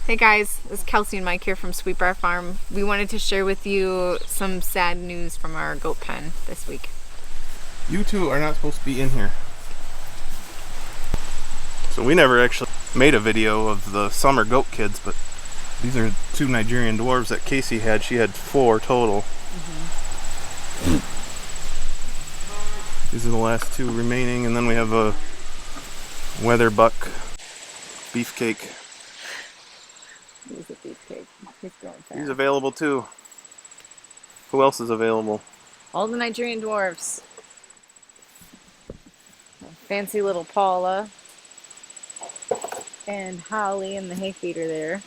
Hey guys, this is Kelsey and Mike here from Sweet Briar Farm. We wanted to share with you some sad news from our goat pen this week. You two are not supposed to be in here. So we never actually made a video of the summer goat kids, but these are two Nigerian dwarves that Casey had. She had 4 total. These are the last 2 remaining, and then we have a weather buck beefcake. He's a beefcake. He's growing fast. He's available too. Who else is available? All the Nigerian Dwarfs. Fancy little Paula. And Holly in the hay feeder there.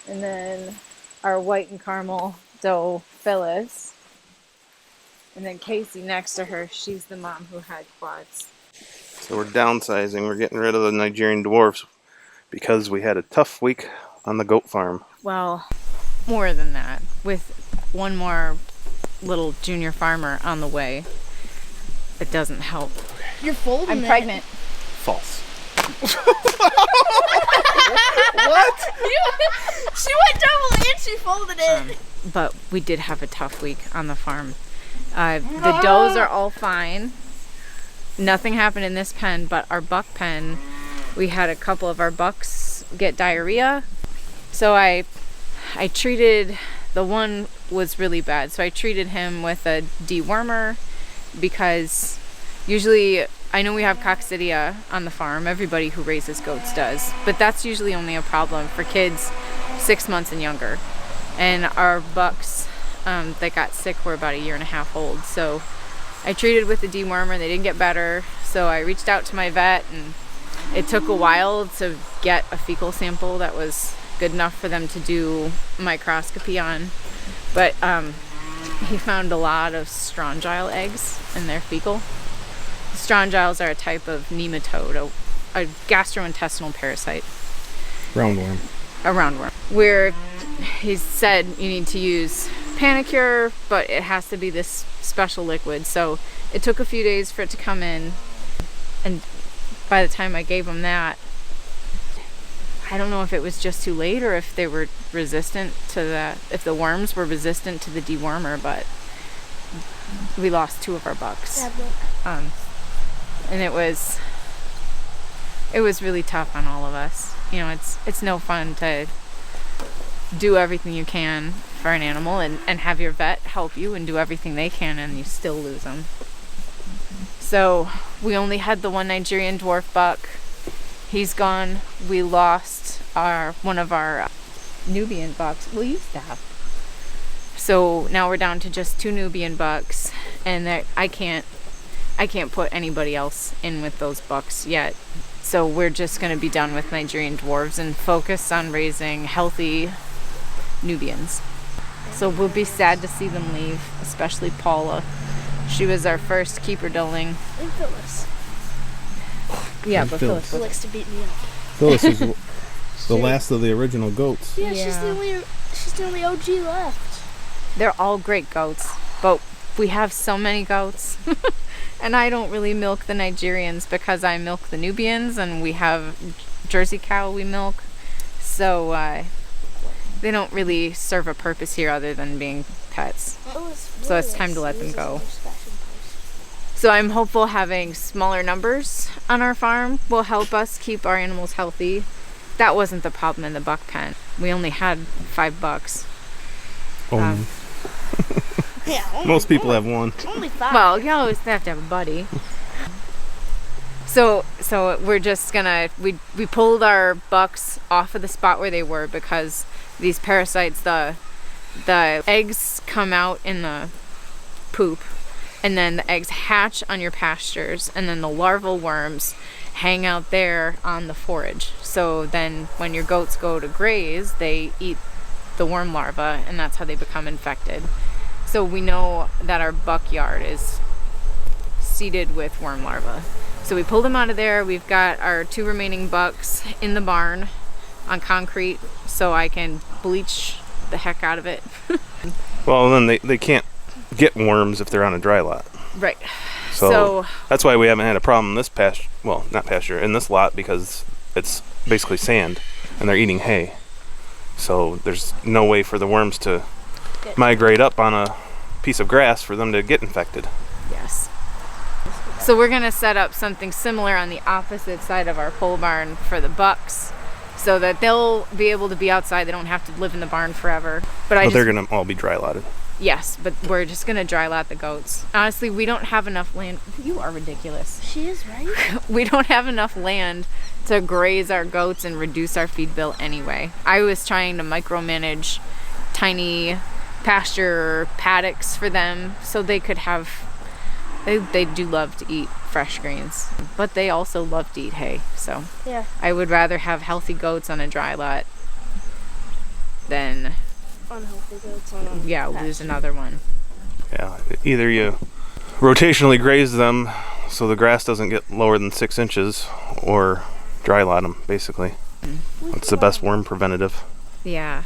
And then our white and caramel doe Phyllis. And then Casey next to her. She's the mom who had quads. So we're downsizing. We're getting rid of the Nigerian Dwarfs because we had a tough week on the goat farm. Well, more than that. With one more little junior farmer on the way, it doesn't help. You're folding I'm pregnant. False. What? She went double and she folded it. But we did have a tough week on the farm. The does are all fine. Nothing happened in this pen, but our buck pen, we had a couple of our bucks get diarrhea. So I treated, the one was really bad. So I treated him with a dewormer because usually, I know we have coccidia on the farm. Everybody who raises goats does. But that's usually only a problem for kids 6 months and younger. And our bucks that got sick were about 1.5 years old. So I treated with the dewormer. They didn't get better. So I reached out to my vet, and it took a while to get a fecal sample that was good enough for them to do microscopy on. But he found a lot of strongyle eggs in their fecal. Strongyles are a type of nematode, a gastrointestinal parasite. Roundworm. A roundworm. Where he said you need to use Panicure, but it has to be this special liquid. So it took a few days for it to come in, and by the time I gave him that, I don't know if it was just too late or if they were resistant to if the worms were resistant to the dewormer, but we lost 2 of our bucks. And it was really tough on all of us. You know, it's no fun to do everything you can for an animal and have your vet help you and do everything they can, and you still lose them. So we only had the one Nigerian dwarf buck. He's gone. We lost one of our Nubian bucks. We used to have. So now we're down to just 2 Nubian bucks, and I can't put anybody else in with those bucks yet. So we're just going to be done with Nigerian dwarves and focus on raising healthy Nubians. So we'll be sad to see them leave, especially Paula. She was our first keeper dulling. And Phyllis. Yeah, And but Phyllis. Who likes to beat me up. Phyllis is the last of the original goats. Yeah, she's the only OG left. They're all great goats, but we have so many goats. And I don't really milk the Nigerians because I milk the Nubians, and we have Jersey cow we milk. So they don't really serve a purpose here other than being pets. So it's time to let them go. So I'm hopeful having smaller numbers on our farm will help us keep our animals healthy. That wasn't the problem in the buck pen. We only had 5 bucks. Yeah, Most people have 1. Only 5. Well, you always have to have a buddy. So we're just gonna, we pulled our bucks off of the spot where they were because these parasites, the eggs come out in the poop, and then the eggs hatch on your pastures, and then the larval worms hang out there on the forage. So then when your goats go to graze, they eat the worm larvae, and that's how they become infected. So we know that our buck yard is seeded with worm larvae. So we pulled them out of there. We've got our 2 remaining bucks in the barn on concrete, so I can bleach the heck out of it. Well, then they can't get worms if they're on a dry lot. Right. So that's why we haven't had a problem in this pasture. Well, not pasture, in this lot, because it's basically sand. and they're eating hay. So there's no way for the worms to migrate up on a piece of grass for them to get infected. Yes. So we're gonna set up something similar on the opposite side of our pole barn for the bucks, so that they'll be able to be outside. They don't have to live in the barn forever. But They're gonna all be dry lotted. Yes, but we're just gonna dry lot the goats. Honestly, we don't have enough land. You are ridiculous. She is right. We don't have enough land to graze our goats and reduce our feed bill anyway. I was trying to micromanage tiny pasture paddocks for them so they could have. They do love to eat fresh greens, but they also love to eat hay. So Yeah. I would rather have healthy goats on a dry lot than Unhealthy goats on a lose another one. Yeah, either you rotationally graze them so the grass doesn't get lower than 6 inches, or dry lot them, basically. That's the best worm preventative. Yeah.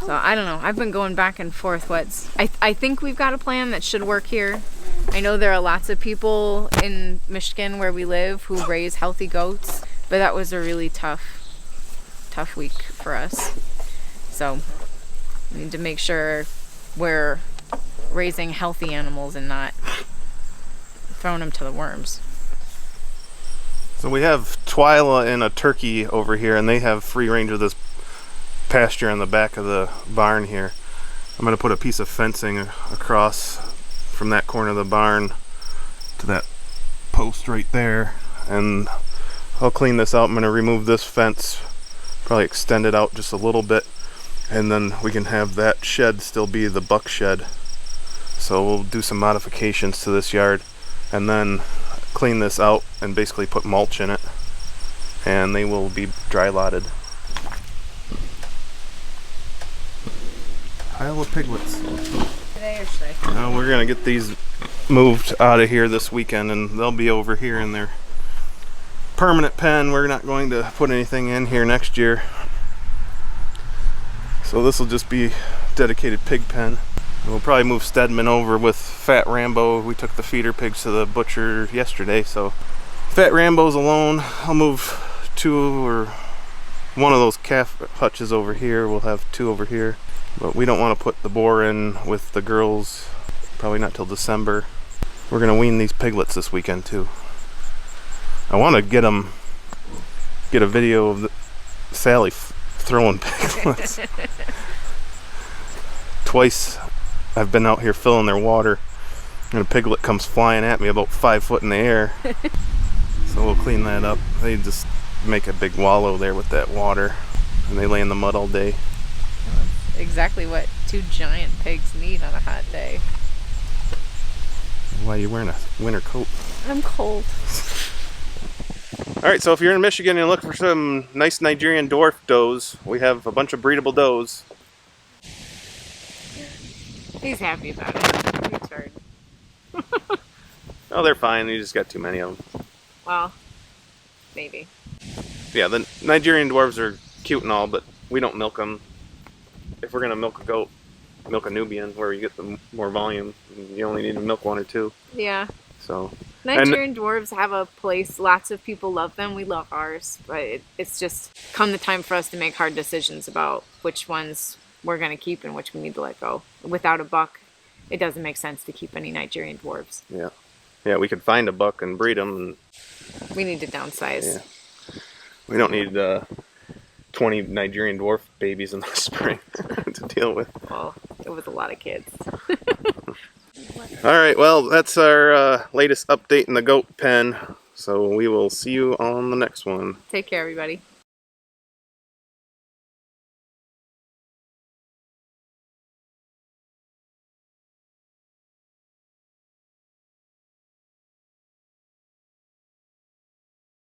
So I don't know. I've been going back and forth. I think we've got a plan that should work here. I know there are lots of people in Michigan where we live who raise healthy goats, but that was a really tough week for us. So we need to make sure we're raising healthy animals and not throwing them to the worms. So we have Twyla and a turkey over here, and they have free range of this pasture in the back of the barn here. I'm going to put a piece of fencing across from that corner of the barn to that post right there, and I'll clean this out. I'm going to remove this fence, probably extend it out just a little bit, and then we can have that shed still be the buck shed. So we'll do some modifications to this yard and then clean this out and basically put mulch in it, and they will be dry lotted. Pile of piglets. Today or today? Now we're gonna get these moved out of here this weekend, and they'll be over here in their permanent pen. We're not going to put anything in here next year, so this will just be dedicated pig pen. And we'll probably move Stedman over with Fat Rambo. We took the feeder pigs to the butcher yesterday, so Fat Rambo's alone. I'll move 2 or 1 of those calf hutches over here. We'll have 2 over here. But we don't want to put the boar in with the girls, probably not till December. We're going to wean these piglets this weekend too. I want to get a video of Sally throwing piglets. Twice I've been out here filling their water, and a piglet comes flying at me about 5 foot in the air. So we'll clean that up. They just make a big wallow there with that water, and they lay in the mud all day. Exactly what 2 giant pigs need on a hot day. Why are you wearing a winter coat? I'm cold. Alright, so if you're in Michigan and you look for some nice Nigerian Dwarf does, we have a bunch of breedable does. He's happy about it. He's heard. Oh, they're fine. You just got too many of them. Well, maybe. Yeah, the Nigerian Dwarfs are cute and all, but we don't milk them. If we're going to milk a goat, milk a Nubian where you get the more volume. You only need to milk 1 or 2. Yeah. So Nigerian Dwarves have a place. Lots of people love them. We love ours. But it's just come the time for us to make hard decisions about which ones we're going to keep and which we need to let go. Without a buck, it doesn't make sense to keep any Nigerian Dwarves. Yeah. Yeah, we could find a buck and breed them. And we need to downsize. Yeah. We don't need 20 Nigerian Dwarf babies in the spring to deal with. Well, it was a lot of kids. Alright, well, that's our latest update in the goat pen. So we will see you on the next one. Take care, everybody.